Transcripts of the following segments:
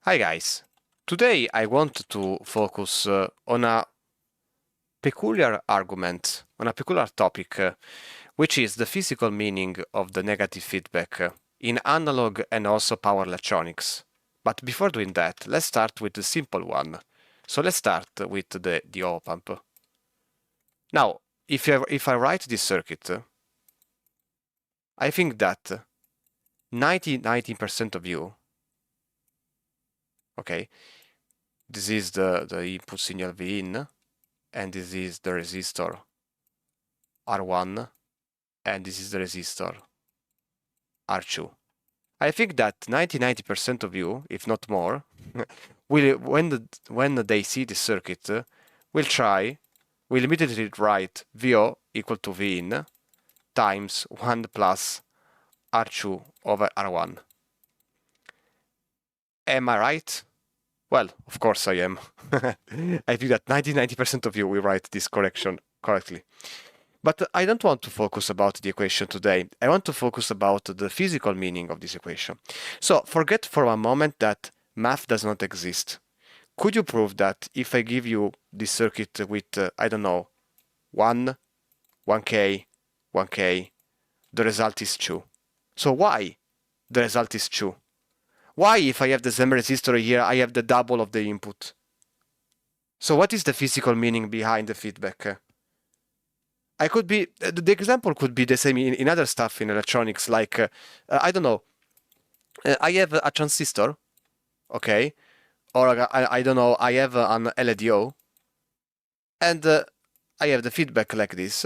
Hi guys, today I want to focus on a peculiar argument, on a peculiar topic, which is the physical meaning of the negative feedback in analog and also power electronics. But before doing that, let's start with the simple one. So let's start with the op-amp. Now, if I write this circuit, I think that 90% of you, okay, this is the input signal V in, and this is the resistor R1, and this is the resistor R2. I think that 90% of you, if not more, will when they see the circuit, will immediately write VO equal to V in times 1 plus R2 over R1. Am I right? Well, of course I am. I think that 90% of you will write this correction correctly. But I don't want to focus about the equation today. I want to focus about the physical meaning of this equation. So forget for a moment that math does not exist. Could you prove that if I give you this circuit with, I don't know, 1, 1K, 1K, the result is 2? So why the result is 2? Why, if I have the same resistor here, I have the double of the input? So what is the physical meaning behind the feedback? I could be, the example could be the same in other stuff in electronics, like, I don't know, I have a transistor, okay, or I don't know, I have an LDO, and I have the feedback like this.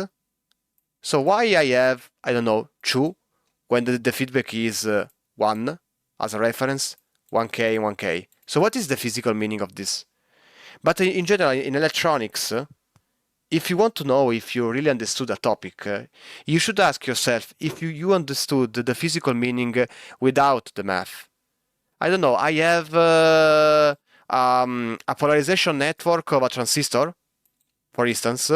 So why I have, I don't know, 2, when the feedback is 1, as a reference, 1K, 1K. So what is the physical meaning of this? But in general, in electronics, if you want to know if you really understood a topic, you should ask yourself if you understood the physical meaning without the math. I don't know, I have a polarization network of a transistor, for instance.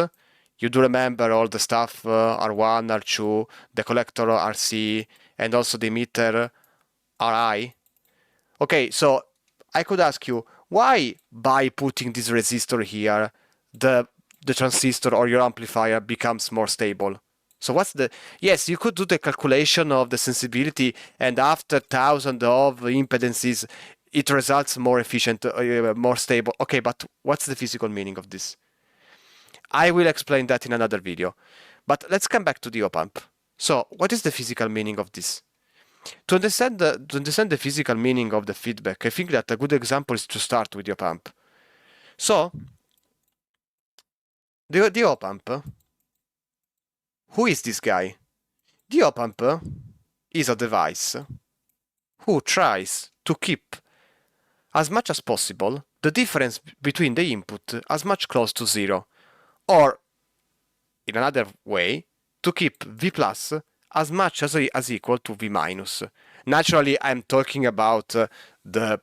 You do remember all the stuff, R1, R2, the collector RC, and also the emitter RI. Okay, so I could ask you, why by putting this resistor here, the transistor or your amplifier becomes more stable? So what's the... Yes, you could do the calculation of the sensibility, and after thousands of impedances, it results more efficient, more stable. Okay, but what's the physical meaning of this? I will explain that in another video. But let's come back to the op-amp. So what is the physical meaning of this? To understand the physical meaning of the feedback, I think that a good example is to start with the op-amp. So, the op-amp, who is this guy? The op-amp is a device who tries to keep as much as possible the difference between the input as much close to 0, or in another way, to keep V plus as much as equal to V minus. Naturally, I'm talking about the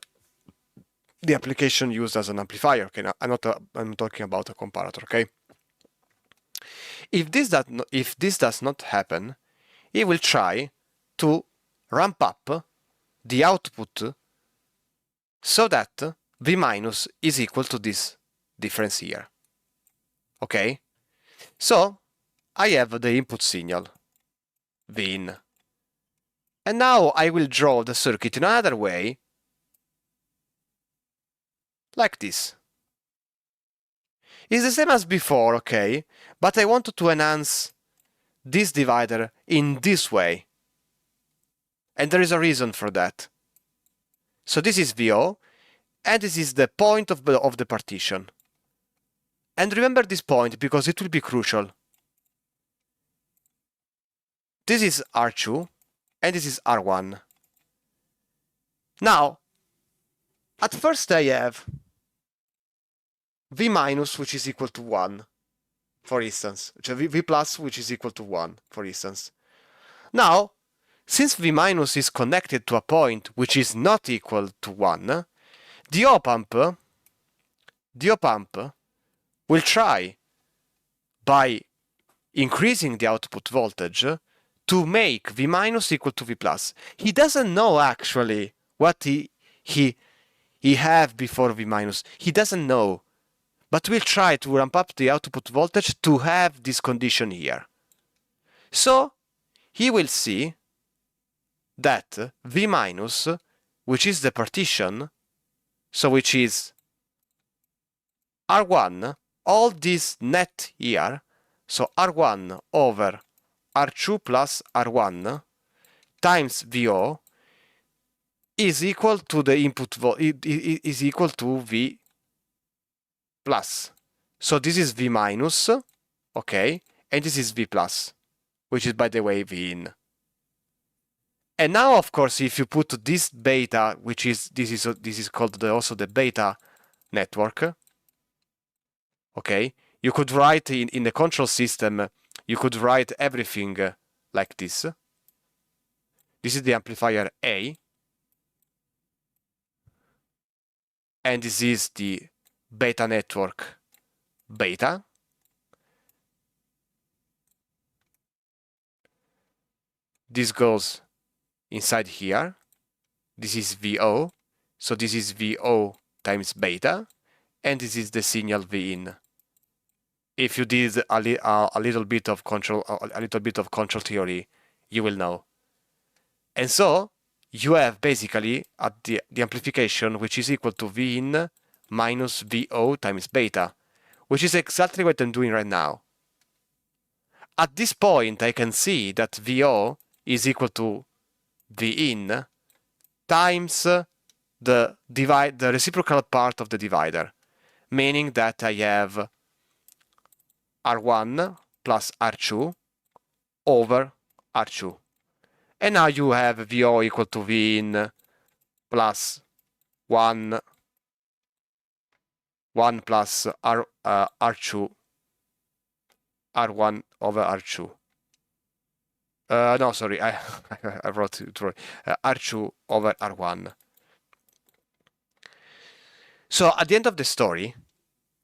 application used as an amplifier. Okay, I'm talking about a comparator. Okay. If this does not happen, it will try to ramp up the output so that V minus is equal to this difference here. Okay. So I have the input signal V in. And now I will draw the circuit in another way, like this. It's the same as before, okay? But I want to enhance this divider in this way. And there is a reason for that. So this is VO, and this is the point of the partition. And remember this point because it will be crucial. This is R2, and this is R1. Now, at first I have V minus, which is equal to 1, for instance. V plus, which is equal to 1, for instance. Now, since V minus is connected to a point which is not equal to 1, the op-amp will try, by increasing the output voltage, to make V minus equal to V plus. He doesn't know actually what he he have before V minus? He doesn't know. But we'll try to ramp up the output voltage to have this condition here. So he will see that V minus, which is the partition, so which is R1, all this net here, so R1 over R2 plus R1 times VO is equal to the input is equal to V plus. So this is V minus, okay, and this is V plus, which is, by the way, V in. And now, of course, if you put this beta, which is this is called also the beta network, okay, you could write in the control system, you could write everything like this. This is the amplifier A, and this is the beta network beta. This goes inside here. This is VO, so this is VO times beta, and this is the signal V in. If you did a little bit of control theory, you will know. And so you have basically the amplification, which is equal to V in minus VO times beta, which is exactly what I'm doing right now. At this point, I can see that VO is equal to V in times the reciprocal part of the divider, meaning that I have R1 plus R2 over R2. And now you have VO equal to V in plus 1 plus R2, R1 over R2. No, sorry, I wrote it wrong. R2 over R1. So at the end of the story,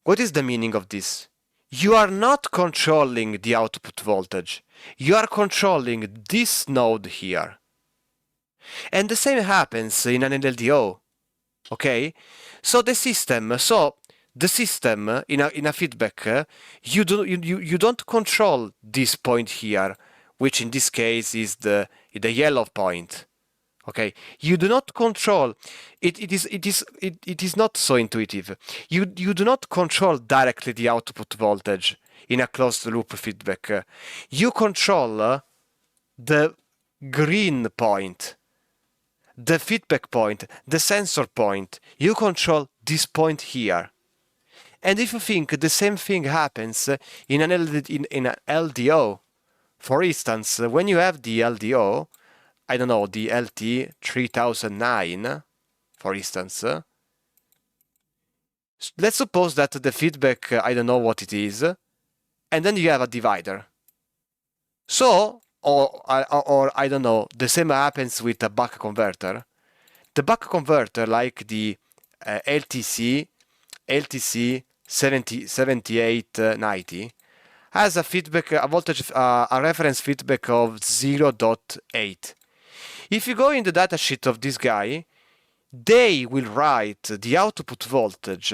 what is the meaning of this? You are not controlling the output voltage. You are controlling this node here. And the same happens in an LDO. Okay? So the system in a feedback, you don't control this point here, which in this case is the yellow point. Okay, you do not control it. It is not so intuitive. You do not control directly the output voltage in a closed loop feedback. You control the green point, the feedback point, the sensor point. You control this point here. And if you think the same thing happens in an LDO, for instance, when you have the LDO, I don't know, the LT3009, for instance, let's suppose that the feedback, I don't know what it is, and then you have a divider. So, or I don't know, the same happens with a buck converter. The buck converter, like the LTC 7890, has a feedback, a voltage, a reference feedback of 0.8. If you go in the datasheet of this guy, they will write the output voltage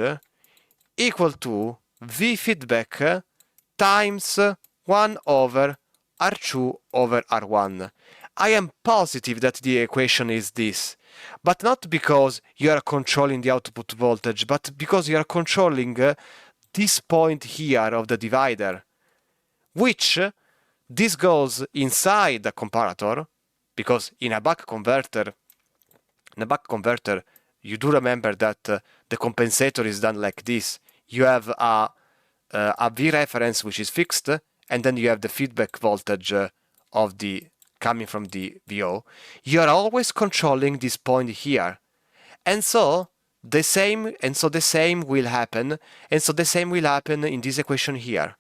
equal to V feedback times 1 over R2 over R1. I am positive that the equation is this, but not because you are controlling the output voltage, but because you are controlling this point here of the divider, which this goes inside the comparator, because in a buck converter, you do remember that the compensator is done like this. You have a V reference which is fixed, and then you have the feedback voltage of the coming from the VO. You are always controlling this point here, and so the same will happen, and so the same will happen in this equation here.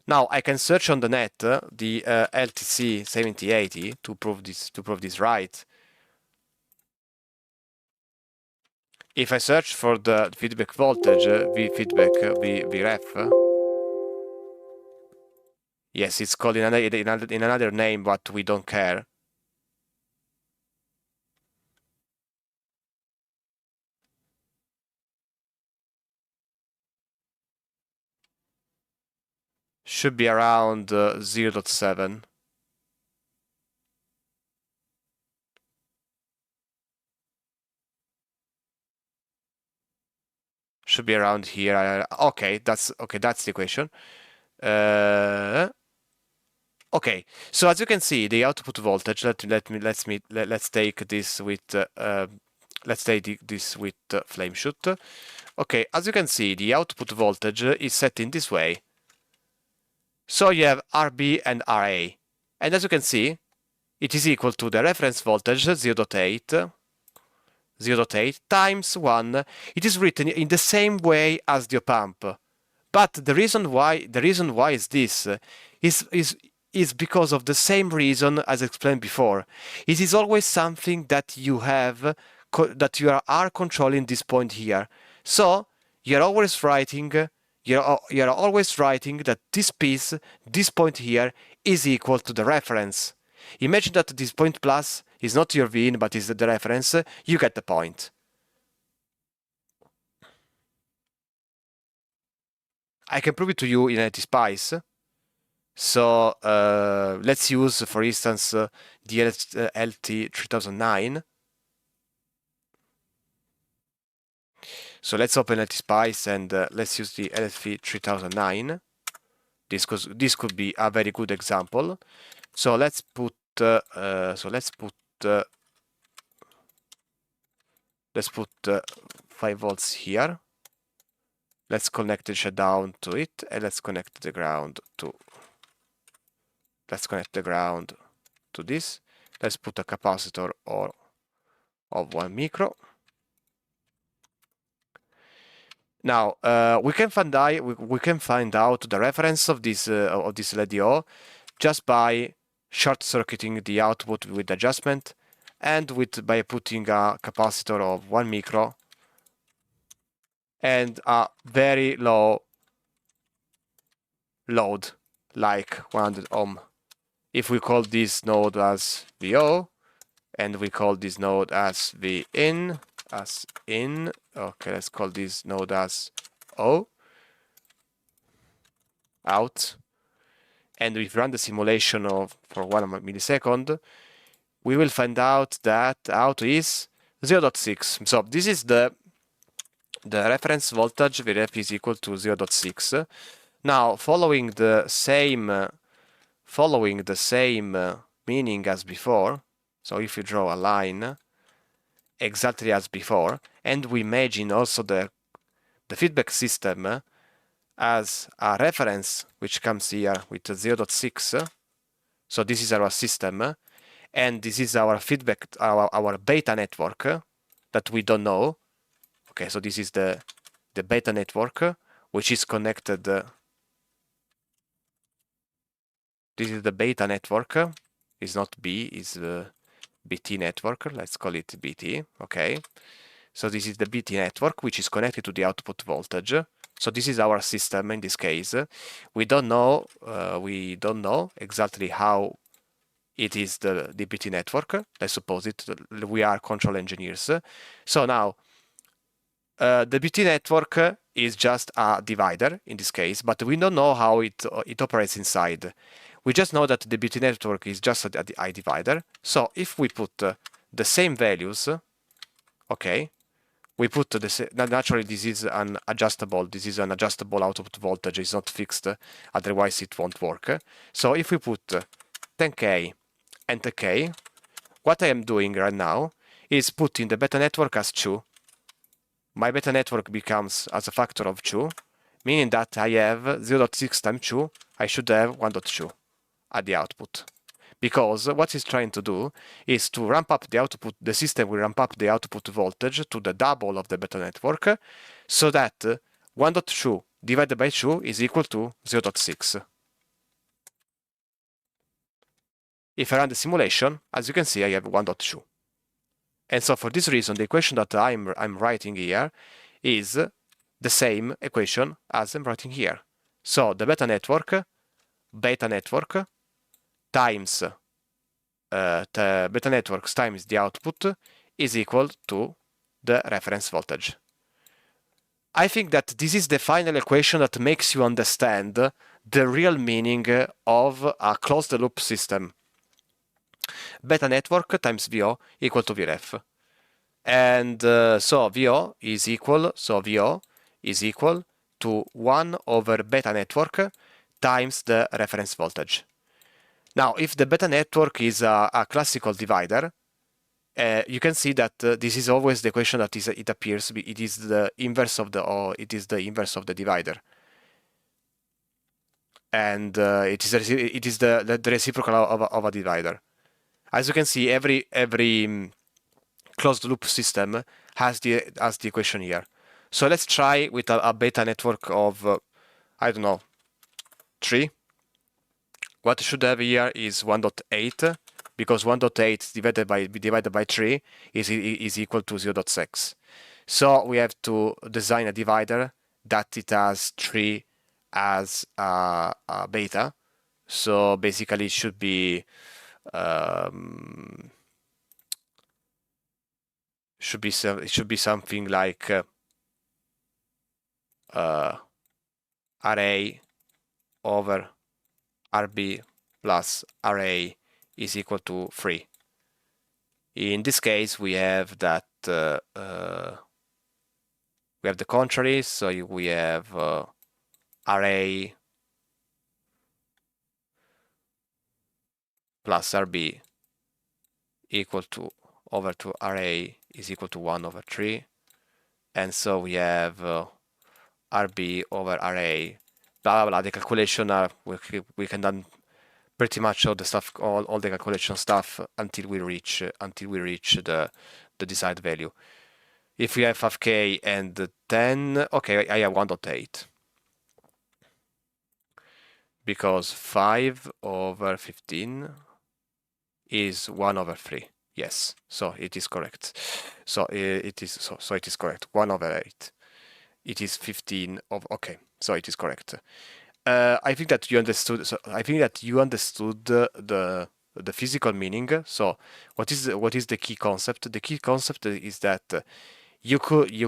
Now I can search on the net the LTC 7080 to prove this right. If I search for the feedback voltage, V feedback, V ref, yes, it's called in another name, but we don't care. should be around 0.7. Should be around here. Okay, that's the equation. Okay, so as you can see, the output voltage. Let's take this with flame shoot. Okay, as you can see, the output voltage is set in this way. So you have RB and RA, and as you can see, it is equal to the reference voltage 0.8 times 1. It is written in the same way as the op-amp. But the reason why is this is because of the same reason as explained before. It is always something that you have that you are controlling this point here. So you're always writing that this piece, this point here, is equal to the reference. Imagine that this point plus is not your Vin, but is the reference. You get the point. I can prove it to you in LTspice. So let's use, for instance, the LT3009. So let's open LTspice and let's use the LT3009. This could be a very good example. So let's put 5 volts here. Let's connect the shutdown to it, and let's connect the ground to this. Let's put a capacitor of 1 micro. Now we can find out the reference of this LDO just by short-circuiting the output with adjustment and by putting a capacitor of 1 micro and a very low load like 100 ohm. If we call this node as VO and we call this node as VIN, okay, let's call this node as O, out, and we run the simulation for 1 millisecond, we will find out that out is 0.6. So this is the reference voltage VREF is equal to 0.6. Now, following the same meaning as before, so if you draw a line exactly as before, and we imagine also the feedback system as a reference which comes here with 0.6, so this is our system, and this is our feedback, our beta network that we don't know. Okay, so this is the beta network which is connected. This is the beta network. It's not B, it's BT network. Let's call it BT. Okay. So this is the BT network which is connected to the output voltage. So this is our system in this case. We don't know exactly how it is the BT network. Let's suppose we are control engineers. So now the BT network is just a divider in this case, but we don't know how it operates inside. We just know that the BT network is just a divider. So if we put the same values, okay, we put naturally this is an adjustable output voltage, it's not fixed, otherwise it won't work. So if we put 10K and 10K, what I am doing right now is putting the beta network as 2. My beta network becomes as a factor of 2, meaning that I have 0.6 times 2, I should have 1.2 at the output. Because what it's trying to do is to ramp up the output, the system will ramp up the output voltage to the double of the beta network, so that 1.2 divided by 2 is equal to 0.6. If I run the simulation, as you can see, I have 1.2. And so for this reason, the equation that I'm writing here is the same equation as I'm writing here. So the beta network times the beta networks times the output is equal to the reference voltage. I think that this is the final equation that makes you understand the real meaning of a closed loop system. Beta network times VO equal to VREF. And so VO is equal to 1 over beta network times the reference voltage. Now, if the beta network is a classical divider, you can see that this is always the equation that it appears. It is the inverse of the divider, and it is the reciprocal of a divider. As you can see, every closed loop system has the equation here. So let's try with a beta network of I don't know, 3. What I should have here is 1.8, because 1.8 divided by 3 is equal to 0.6. So we have to design a divider that it has 3 as a beta. So basically it should be something like array over RB plus array is equal to 3. In this case, we have that we have the contrary, so we have array plus RB equal to over to array is equal to 1 over 3, and so we have RB over array, blah blah blah. The calculation we can done pretty much all the stuff, all the calculation stuff until we reach the desired value. If we have 5k and 10, okay, I have 1.8 because 5 over 15 is 1 over 3. Yes, so it is correct. So it is correct. 1 over 8. It is 15 of, okay, so it is correct. I think that you understood. So I think that you understood the physical meaning. So what is the key concept? The key concept is that you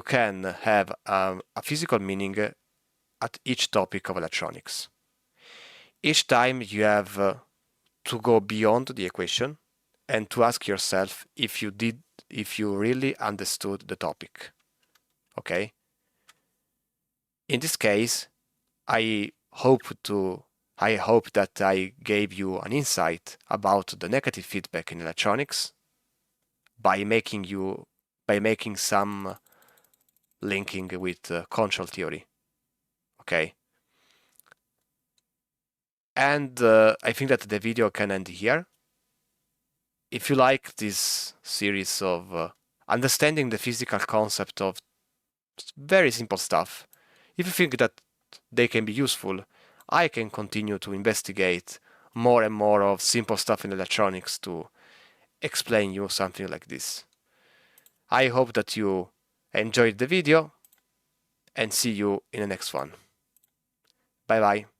can have a physical meaning at each topic of electronics. Each time you have to go beyond the equation and to ask yourself if you really understood the topic. Okay. In this case, I hope that I gave you an insight about the negative feedback in electronics by making some linking with control theory. Okay. And I think that the video can end here. If you like this series of understanding the physical concept of very simple stuff, if you think that they can be useful, I can continue to investigate more and more of simple stuff in electronics to explain you something like this. I hope that you enjoyed the video and see you in the next one. Bye bye.